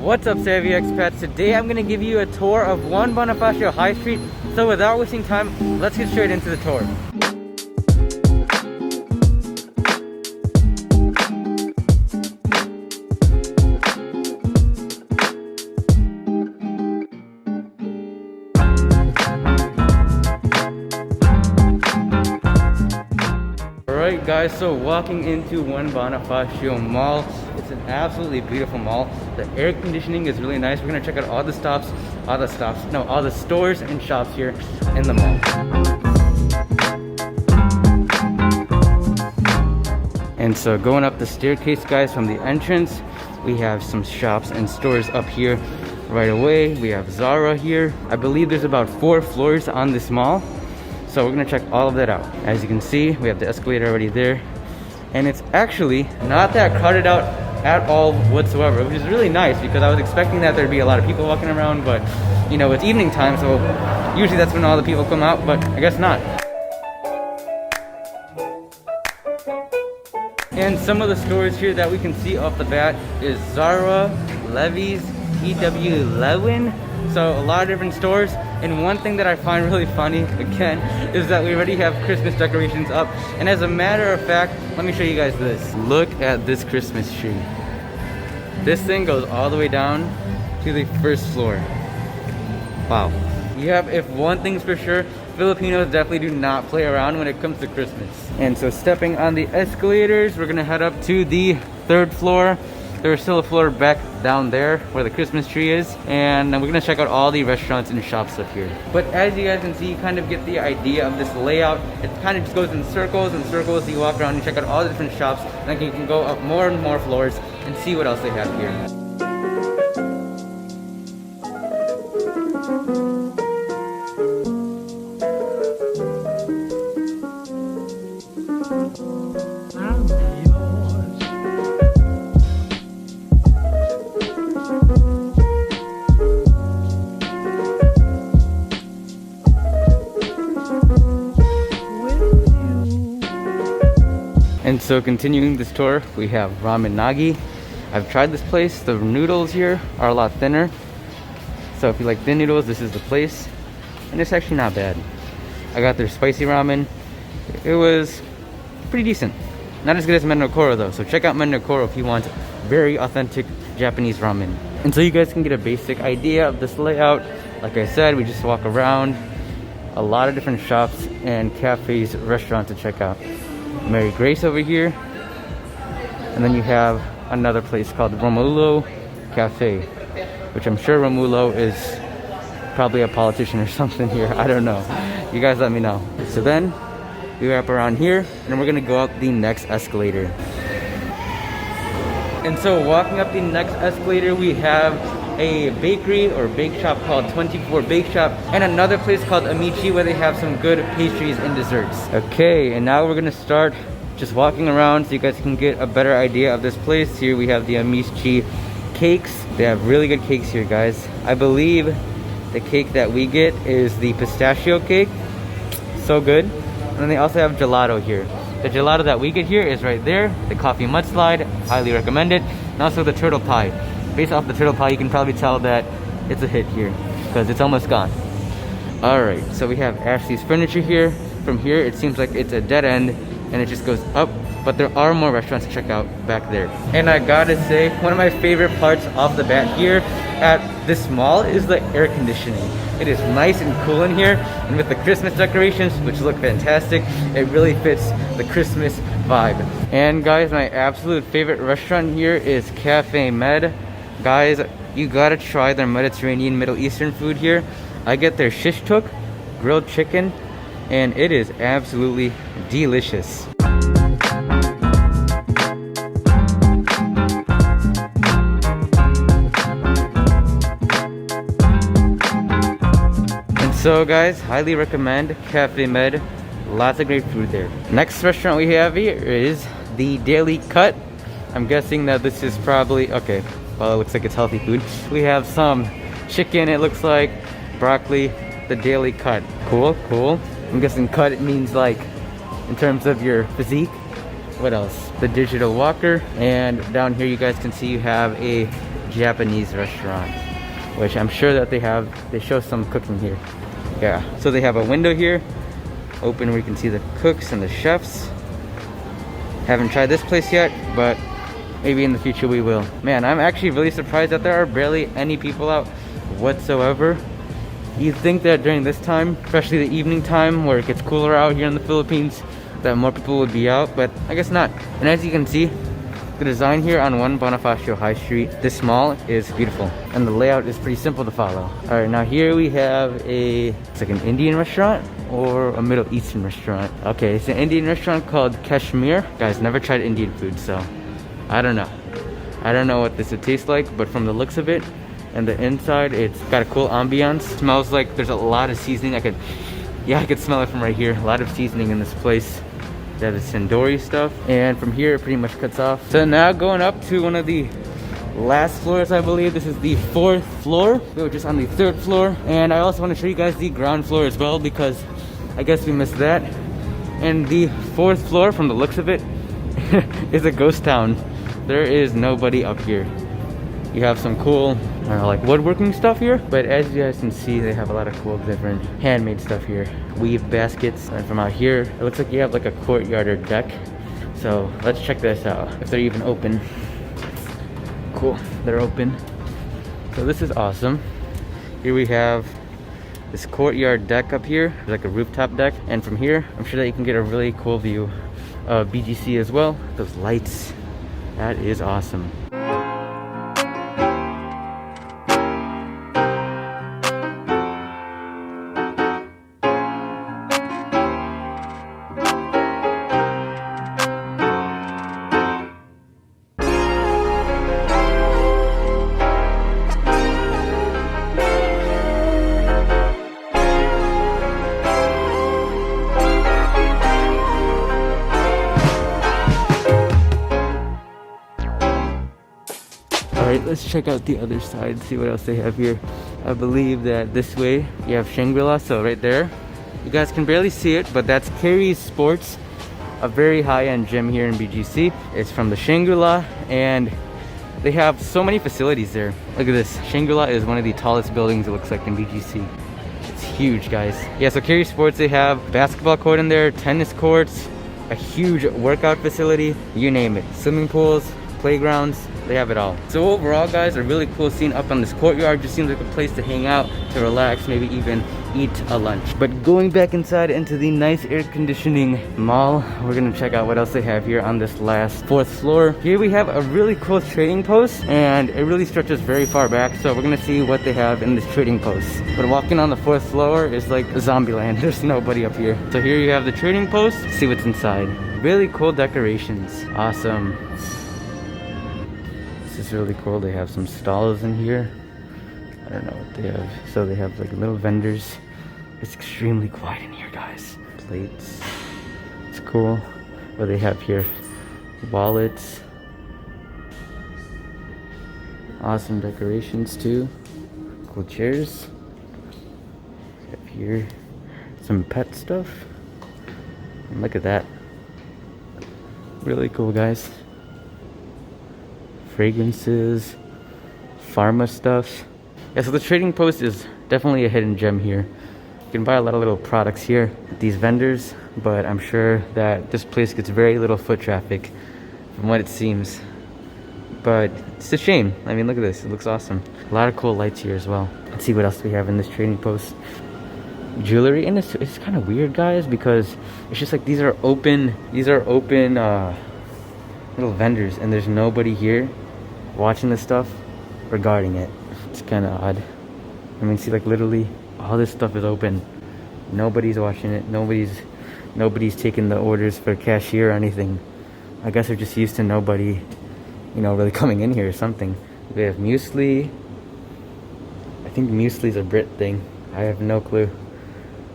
What's up, Savvy Expats? Today I'm going to give you a tour of One Bonifacio High Street. So without wasting time, let's get straight into the tour. Alright guys, so walking into One Bonifacio Mall. It's an absolutely beautiful mall. The air conditioning is really nice. We're gonna check out all the stores and shops here in the mall. And so going up the staircase, guys, from the entrance, we have some shops and stores up here right away. We have Zara here. I believe there's about 4 floors on this mall. So we're gonna check all of that out. As you can see, we have the escalator already there. And it's actually not that crowded out at all whatsoever, which is really nice because I was expecting that there'd be a lot of people walking around, but you know, it's evening time, so usually that's when all the people come out, but I guess not. And some of the stores here that we can see off the bat is Zara, Levi's, E.W. Lewin. So a lot of different stores. And one thing that I find really funny, again, is that we already have Christmas decorations up. And as a matter of fact, let me show you guys this. Look at this Christmas tree. This thing goes all the way down to the first floor. Wow. If one thing's for sure, Filipinos definitely do not play around when it comes to Christmas. And so stepping on the escalators, we're gonna head up to the 3rd floor. There's still a floor back down there where the Christmas tree is, and we're gonna check out all the restaurants and shops up here. But as you guys can see, you kind of get the idea of this layout. It kind of just goes in circles and circles. You walk around and check out all the different shops, and then you can go up more and more floors and see what else they have here. And so continuing this tour, we have Ramen Nagi. I've tried this place. The noodles here are a lot thinner. So if you like thin noodles, this is the place. And it's actually not bad. I got their spicy ramen. It was pretty decent. Not as good as Mendokoro though. So check out Mendokoro if you want very authentic Japanese ramen. And so you guys can get a basic idea of this layout. Like I said, we just walk around. A lot of different shops and cafes, restaurants to check out. Mary Grace over here, and then you have another place called Romulo Cafe, which I'm sure Romulo is probably a politician or something here. I don't know. You guys let me know. So then we wrap around here, and we're gonna go up the next escalator. And so walking up the next escalator, we have a bakery or bake shop called 24 Bake Shop, and another place called Amici where they have some good pastries and desserts. Okay, and now we're gonna start just walking around so you guys can get a better idea of this place. Here we have the Amici cakes. They have really good cakes here, guys. I believe the cake that we get is the pistachio cake. So good. And then they also have gelato here. The gelato that we get here is right there. The coffee mudslide, highly recommend it. And also the turtle pie. Based off the turtle pie, you can probably tell that it's a hit here because it's almost gone. Alright, so we have Ashley's Furniture here. From here, it seems like it's a dead end and it just goes up, but there are more restaurants to check out back there. And I gotta say, one of my favorite parts off the bat here at this mall is the air conditioning. It is nice and cool in here, and with the Christmas decorations, which look fantastic, it really fits the Christmas vibe. And guys, my absolute favorite restaurant here is Cafe Med. Guys, you gotta try their Mediterranean Middle Eastern food here. I get their shish tuk, grilled chicken, and it is absolutely delicious. And so guys, highly recommend Cafe Med. Lots of great food there. Next restaurant we have here is the Daily Cut. I'm guessing that this is probably, okay, well, it looks like it's healthy food. We have some chicken, it looks like, broccoli, the Daily Cut. Cool, cool. I'm guessing cut, it means like in terms of your physique. What else? The digital walker. And down here you guys can see you have a Japanese restaurant, which I'm sure that they show some cooking here. Yeah, so they have a window here, open, where you can see the cooks and the chefs. Haven't tried this place yet, but maybe in the future we will. Man, I'm actually really surprised that there are barely any people out whatsoever. You'd think that during this time, especially the evening time where it gets cooler out here in the Philippines, that more people would be out, but I guess not. And as you can see, the design here on 1 Bonifacio High Street, this mall, is beautiful. And the layout is pretty simple to follow. Alright, now here we have it's like an Indian restaurant or a Middle Eastern restaurant. Okay, it's an Indian restaurant called Kashmir. Guys, never tried Indian food, so I don't know. I don't know what this would taste like, but from the looks of it and the inside, it's got a cool ambiance. Smells like there's a lot of seasoning. I could smell it from right here. A lot of seasoning in this place. They have the tandoori stuff, and from here it pretty much cuts off. So now going up to one of the last floors, I believe. This is the 4th floor. We were just on the 3rd floor, and I also want to show you guys the ground floor as well, because I guess we missed that. And the 4th floor, from the looks of it, is a ghost town. There is nobody up here. You have some cool like woodworking stuff here, but as you guys can see, they have a lot of cool different handmade stuff here. Weave baskets, and from out here it looks like you have like a courtyard or deck. So let's check this out, if they're even open. Cool, they're open. So this is awesome. Here we have this courtyard deck up here, like a rooftop deck, and from here I'm sure that you can get a really cool view of BGC as well. Those lights, that is awesome. Alright, let's check out the other side, see what else they have here. I believe that this way you have ShangriLa, so right there. You guys can barely see it, but that's Carey's Sports, a very high-end gym here in BGC. It's from the ShangriLa, and they have so many facilities there. Look at this. ShangriLa is one of the tallest buildings, it looks like, in BGC. It's huge, guys. Yeah, so Carey Sports, they have basketball court in there, tennis courts, a huge workout facility, you name it. Swimming pools, playgrounds, they have it all. So overall, guys, a really cool scene up on this courtyard. Just seems like a place to hang out, to relax, maybe even eat a lunch. But going back inside into the nice air conditioning mall, we're gonna check out what else they have here on this last 4th floor. Here we have a really cool trading post, and it really stretches very far back, so we're gonna see what they have in this trading post. But walking on the 4th floor is like a zombie land. There's nobody up here. So here you have the trading post. See what's inside. Really cool decorations. Awesome. This is really cool. They have some stalls in here. I don't know what they have. So they have like little vendors. It's extremely quiet in here, guys. Plates. It's cool. What they have here. Wallets. Awesome decorations too. Cool chairs. We have here some pet stuff. And look at that. Really cool, guys. Fragrances, pharma stuff. Yeah, so the trading post is definitely a hidden gem here. You can buy a lot of little products here at these vendors, but I'm sure that this place gets very little foot traffic from what it seems. But it's a shame. I mean, look at this. It looks awesome. A lot of cool lights here as well. Let's see what else we have in this trading post. Jewelry, and it's kind of weird, guys, because it's just like these are open little vendors, and there's nobody here watching this stuff or guarding it. It's kind of odd. I mean, see, like literally all this stuff is open. Nobody's watching it. Nobody's taking the orders for cashier or anything. I guess they're just used to nobody, you know, really coming in here or something. We have muesli. I think muesli's a Brit thing. I have no clue.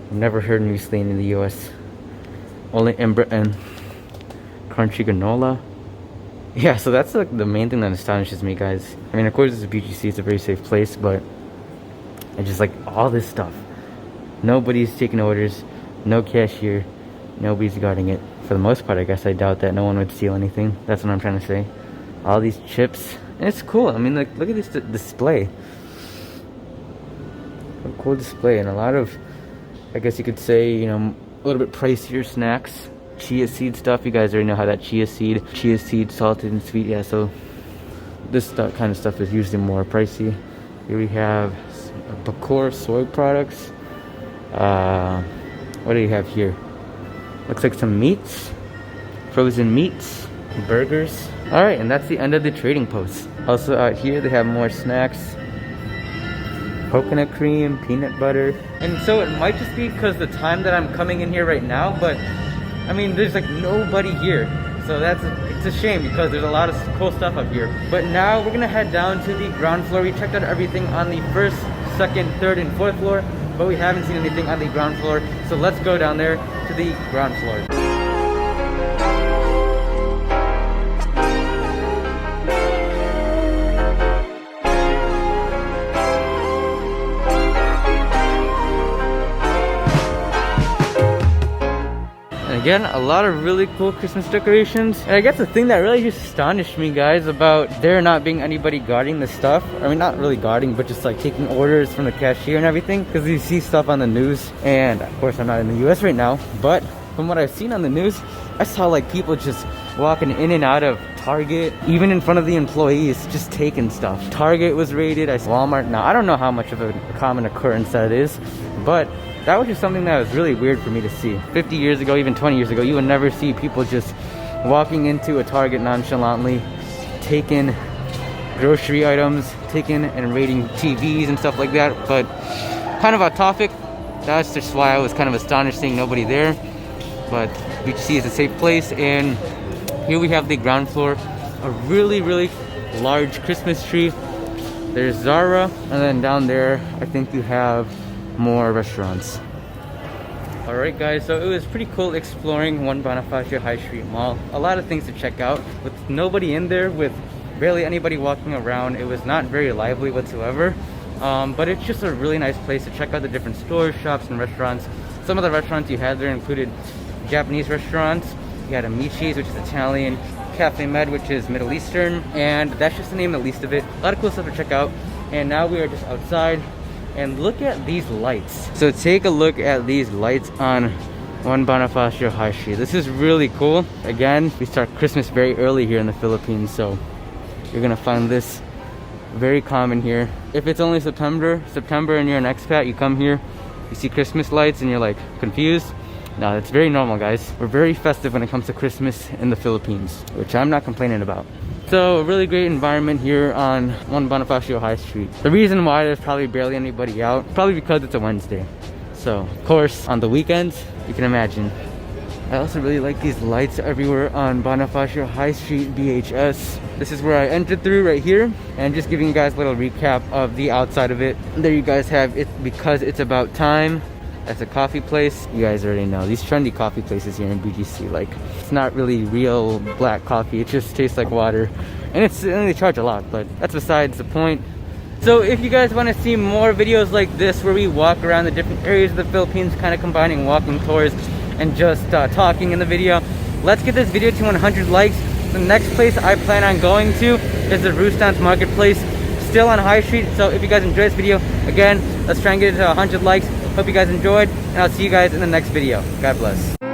I've never heard muesli in the US. Only in Britain. Crunchy granola. Yeah, so that's like the main thing that astonishes me, guys. I mean, of course, it's a BGC, it's a very safe place, but I just like all this stuff. Nobody's taking orders, no cashier, nobody's guarding it. For the most part, I guess I doubt that no one would steal anything. That's what I'm trying to say. All these chips, And it's cool. I mean, like, look at this display. A cool display, and a lot of, I guess you could say, you know, a little bit pricier snacks. Chia seed stuff. You guys already know how that chia seed, salted and sweet. Yeah, so this kind of stuff is usually more pricey. Here we have Bakor soy products. What do you have here? Looks like some meats, frozen meats, burgers. All right, and that's the end of the trading post. Also out here they have more snacks, coconut cream, peanut butter. And so it might just be because the time that I'm coming in here right now, but I mean, there's like nobody here. So it's a shame because there's a lot of cool stuff up here. But now we're gonna head down to the ground floor. We checked out everything on the first, second, third, and fourth floor, but we haven't seen anything on the ground floor. So let's go down there to the ground floor. Again, a lot of really cool Christmas decorations. And I guess the thing that really just astonished me, guys, about there not being anybody guarding the stuff, I mean, not really guarding, but just like taking orders from the cashier and everything, because you see stuff on the news, and of course I'm not in the US right now, but from what I've seen on the news, I saw like people just walking in and out of Target, even in front of the employees, just taking stuff. Target was raided. I saw Walmart. Now I don't know how much of a common occurrence that is, but that was just something that was really weird for me to see. 50 years ago, even 20 years ago, you would never see people just walking into a Target nonchalantly, taking grocery items, taking and raiding TVs and stuff like that. But kind of off topic, that's just why I was kind of astonished seeing nobody there. But BGC is a safe place, and here we have the ground floor, a really, really large Christmas tree. There's Zara, and then down there, I think you have more restaurants. Alright guys, so it was pretty cool exploring One Bonifacio High Street Mall. A lot of things to check out with nobody in there, with barely anybody walking around. It was not very lively whatsoever, but it's just a really nice place to check out the different stores, shops, and restaurants. Some of the restaurants you had there included Japanese restaurants. You had Amici's, which is Italian, Cafe Med, which is Middle Eastern, and that's just to name the least of it. A lot of cool stuff to check out. And now we are just outside. And look at these lights. So take a look at these lights on One Bonifacio High Street. This is really cool. Again, we start Christmas very early here in the Philippines, so you're gonna find this very common here. If it's only September and you're an expat, you come here, you see Christmas lights and you're like confused. No, it's very normal, guys. We're very festive when it comes to Christmas in the Philippines, which I'm not complaining about. So a really great environment here on One Bonifacio High Street. The reason why there's probably barely anybody out, probably because it's a Wednesday. So of course on the weekends, you can imagine. I also really like these lights everywhere on Bonifacio High Street, BHS. This is where I entered through right here, and just giving you guys a little recap of the outside of it. There you guys have it, because it's about time. That's a coffee place. You guys already know these trendy coffee places here in BGC. Like, it's not really real black coffee. It just tastes like water, and they charge a lot. But that's besides the point. So if you guys want to see more videos like this, where we walk around the different areas of the Philippines, kind of combining walking tours and just talking in the video, let's get this video to 100 likes. The next place I plan on going to is the Roostowns Marketplace, still on High Street. So if you guys enjoyed this video, again, let's try and get it to 100 likes. Hope you guys enjoyed, and I'll see you guys in the next video. God bless.